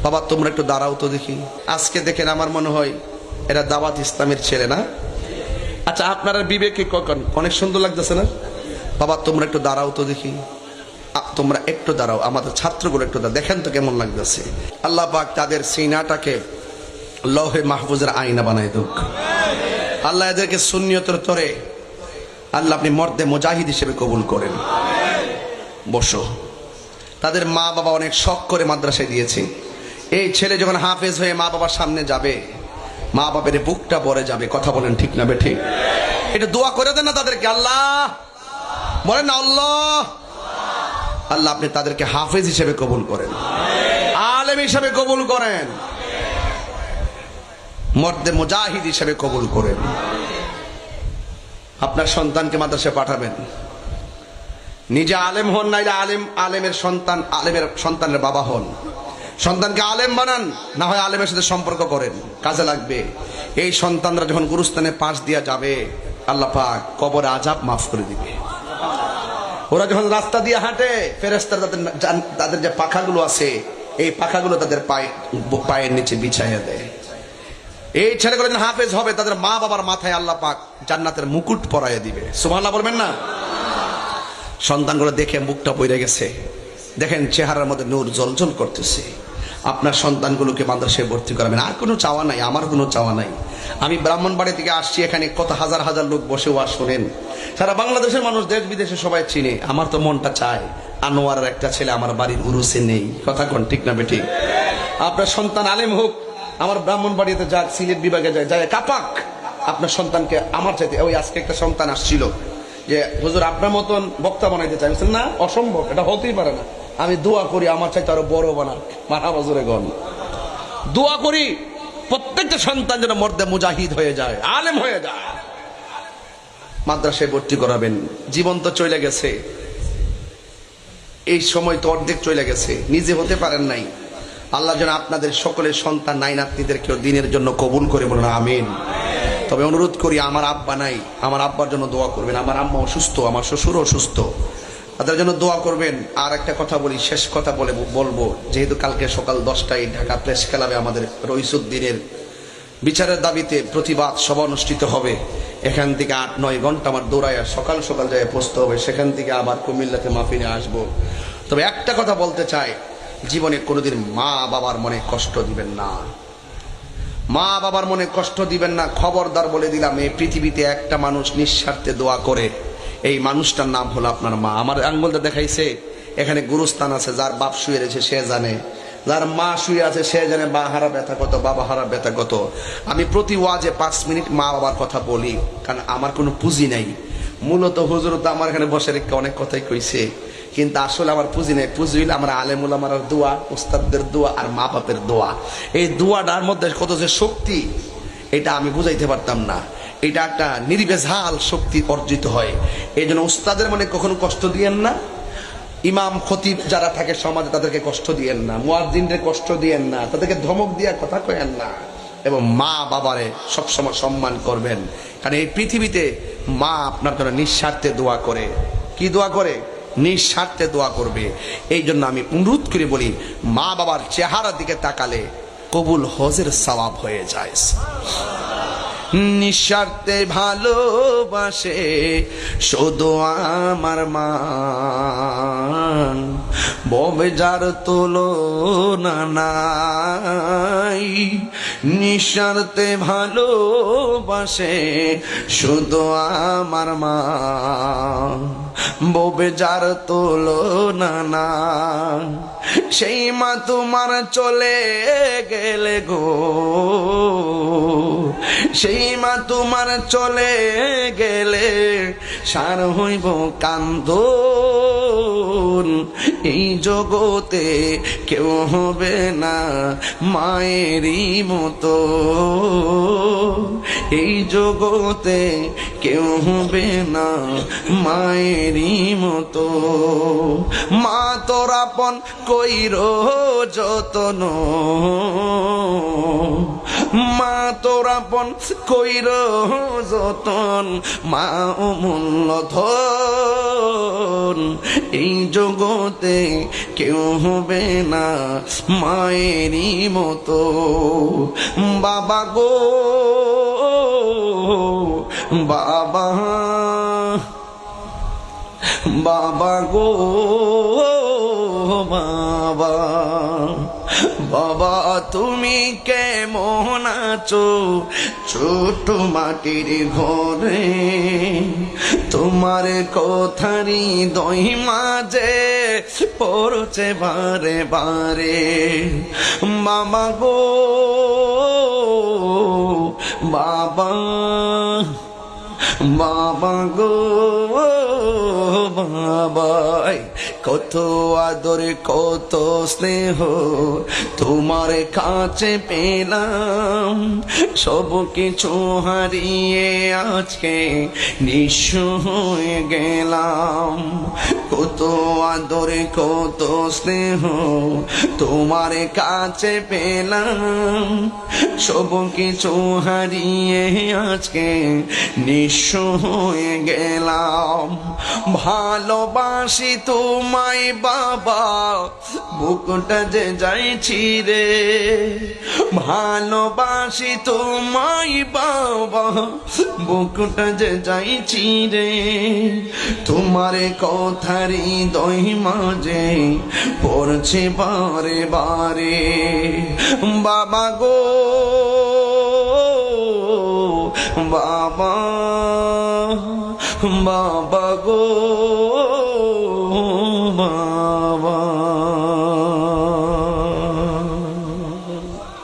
বাবা তোমরা একটু দাঁড়াও তো দেখি। আজকে দেখেন আমার মনে হয় এরা দাওয়াত ইসলামের ছেলে না? আচ্ছা আপনারা বিবেকে অনেক সুন্দর লাগতেছে না? বাবা তোমরা একটু দাঁড়াও তো দেখি, তোমরা একটু দাঁড়াও, আমাদের ছাত্রগুলো একটু দাঁড়াও, দেখেন তো কেমন লাগতেছে। আল্লাহ পাক তাদের সিনাটাকে লৌহে মাহফুজের আয়না বানায় দুক। আল্লাহ এদেরকে সুন্নিয়তের তরে আল্লাহ আপনি মর্দে মুজাহিদ হিসেবে কবুল করেন। বসো। তাদের মা বাবা অনেক শখ করে মাদ্রাসায় দিয়েছে। এই ছেলে যখন হাফেজ হয়ে মা বাবার সামনে যাবে, মা বাবার বুকটা ভরে যাবে। কথা বলেন ঠিক না বেঠিক? এটা দোয়া করে দেন না তাদেরকে, আল্লাহ বলেন না আল্লাহ, আল্লাহ আপনি তাদেরকে হাফেজ হিসেবে কবুল করেন, আলেম হিসেবে কবুল করেন, মর্দে মুজাহিদ হিসেবে কবুল করেন। আপনার সন্তানকে মাদ্রাসায় পাঠাবেন, নিজে আলেম হন, নাইলে আলেমের সন্তানের বাবা হন। সন্তানকে আলেম বানান, না হয় আলেমের সাথে সম্পর্ক করেন, কাজে লাগবে। এই সন্তানরা যখন গুরুস্থানে পাশ দিয়া যাবে, আল্লাহ পাক কবরে আযাব মাফ করে দিবে। ওরা যখন রাস্তা দিয়ে হাঁটে, ফেরেশতারা তাদের যে পাখাগুলো আছে, এই পাখাগুলো তাদের পায়ের নিচে বিছাইয়া দেয়। এই ছেলেগুলো যখন হাফেজ হবে, তাদের মা বাবার মাথায় আল্লাহ পাক জান্নাতের মুকুট পরাইয়া দিবে। সুবহানাল্লাহ বলবেন না? সন্তানগুলো দেখে মুখটা পড়ে গেছে, দেখেন চেহারার মধ্যে নূর জ্বলজ্বল করতেছে। আপনার সন্তানগুলোকে মাদ্রাসায় ভর্তি করাবেন, আর কোনো চাওয়া নাই, আমার কোনো চাওয়া নাই। আমি ব্রাহ্মণবাড়ি থেকে আসছি, এখানে কত হাজার হাজার লোক বসে ওয়াজ শোনেন, সারা বাংলাদেশের মানুষ, দেশ বিদেশে সবাই চিনে। আমার তো মনটা চায় আনোয়ারের একটা ছেলে আমার বাড়ির উরুসে নেই। কথা কোন ঠিক না বেঠিক? আপনার সন্তান আলেম হোক, আমার ব্রাহ্মণবাড়িতে যাক, সিলেট বিভাগে যায় কাপাক, আপনার সন্তানকে আমার চাইতে। ওই আজকে একটা সন্তান আসছিল যে হুজুর আপনার মতন বক্তা বানাইতে চাই। না, অসম্ভব, এটা হতেই পারে না। আমি দোয়া করি আমার চাইতে আরো বড় বানাক। মারহাবা জোরে গণ। দোয়া করি প্রত্যেকটা সন্তান যেন মর্দে মুজাহিদ হয়ে যায়, আলেম হয়ে যায়। মাদ্রাসায় ভর্তি করাবেন। জীবন তো চলে গেছে, এই সময় তো অর্ধেক চলে গেছে, নিজে হতে পারেন নাই। আল্লাহ যেন আপনাদের সকলের সন্তান নাই নাতনিদেরকেও দিনের জন্য কবুল করে, বলুন আমিন। তবে অনুরোধ করি, আমার আব্বা নাই, আমার আব্বার জন্য দোয়া করবেন। আমার আম্মা অসুস্থ, আমার শ্বশুর অসুস্থ, তাদের জন্য দোয়া করবেন। আর একটা কথা বলি, শেষ কথা বলবো, যেহেতু কালকে সকাল 10টায় ঢাকা প্রেস ক্লাবে আমাদের রইসুদ্দিনের বিচারের দাবিতে প্রতিবাদ সভা অনুষ্ঠিত হবে। এখান থেকে 8-9 ঘন্টা আমার দৌড়াইয়া সকাল সকাল যায় পৌঁছতে হবে। সেখান থেকে আবার কুমিল্লাতে মাহফিলে আসবো। তবে একটা কথা বলতে চাই, জীবনে কোনোদিন মা বাবার মনে কষ্ট দিবেন না, মা বাবার মনে কষ্ট দিবেন না। খবরদার বলে দিলাম, এই পৃথিবীতে একটা মানুষ নিঃস্বার্থে দোয়া করে, এই মানুষটার নাম হলো আপনার মা। আমার আঙ্গুলটা দেখাইছে, এখানে গুরুস্থান আছে, যার বাপ শুয়ে রয়েছে সে জানে, যার মা শুয়ে আছে সে জানে মা হারা ব্যথা কত, বাবা হারা ব্যথা কত। আমি প্রতি ওয়াজে 5 মিনিট মা বাবার কথা বলি, কারণ আমার কোনো পুঁজি নাই। মূলত হুজুর তো আমার এখানে বসে রেখে অনেক কথাই কইছে, কিন্তু আসলে আমার পুঁজি নেই। পুঁজি হইলে আমরা আলেমুল আমার দোয়া, উস্তাদদের দোয়া আর মা বাপের দোয়া। এই দোয়াটার মধ্যে কত যে শক্তি, এটা আমি বুঝাইতে পারতাম না। এটা একটা নির্ভেজাল শক্তি অর্জিত হয়। এই জন্য উস্তাদের মনে কখনো কষ্ট দিয়েন না, ইমাম খতিব যারা থাকে সমাজে তাদেরকে কষ্ট দিয়েন না, মুয়াজ্জিনদের কষ্ট দিয়েন না, তাদেরকে ধমক দিয়ে কথা কয়েন না। এবং মা বাবারে সবসময় সম্মান করবেন, কারণ এই পৃথিবীতে মা আপনার জন্য নিঃস্বার্থে দোয়া করে। কি দোয়া করে? নিঃস্বার্থে দোয়া করবে। এই জন্য আমি অনুরোধ করে বলি, মা বাবার চেহারার দিকে তাকালে কবুল হজের সওয়াব হয়ে যায়। নিঃস্বার্থে ভালোবাসে শুধু আমার মান, ববে যার তুলনা নাই। নিঃস্বার্থে ভালোবাসে শুধু আমার মা, ববে যার তুলনা নাই। সেই মা তোমার চলে গেলে গো, সেই মা তোমার চলে গেলে সার হইব কান্দন। এই জগতে কেউ হবে না মায়েরই মতো, এই জগতে কেউ হবে না মায়েরই মতো। মা তোর আপন কইরো যতন, মা তোর আপন কইর যতন, মা অমূল্য ধন, এই জগতে কেউ হবে না মায়েরই মতো। বাবা গো বাবা, বাবা গো বাবা, বাবা তুমি কেমন আছো ছোট মাটির ঘরে? তোমার কথারি দই মাঝে পড়ছে বারে বারে। বাবা গো বাবা, বাবা গো বাবা, কত আদর কত স্নেহ তোমার কাছে পেলাম, সব কিছু হারিয়ে আজকে নিঃস্ব হয়ে গেলাম। কত আদর কত স্নেহ তোমার কাছে পেলাম, সব কিছু হারিয়ে আজকে নিঃস্ব হয়ে গেলাম। ভালোবাসি তোমায় বাবা, বুকটা যে যাইছি রে। ভালোবাসি তোমায় বাবা, বুকটা যে যাইছি রে। তোমার কথারি দই মাঝে পড়ছে বারে বারে। বাবা গো বাবা, বাবা গো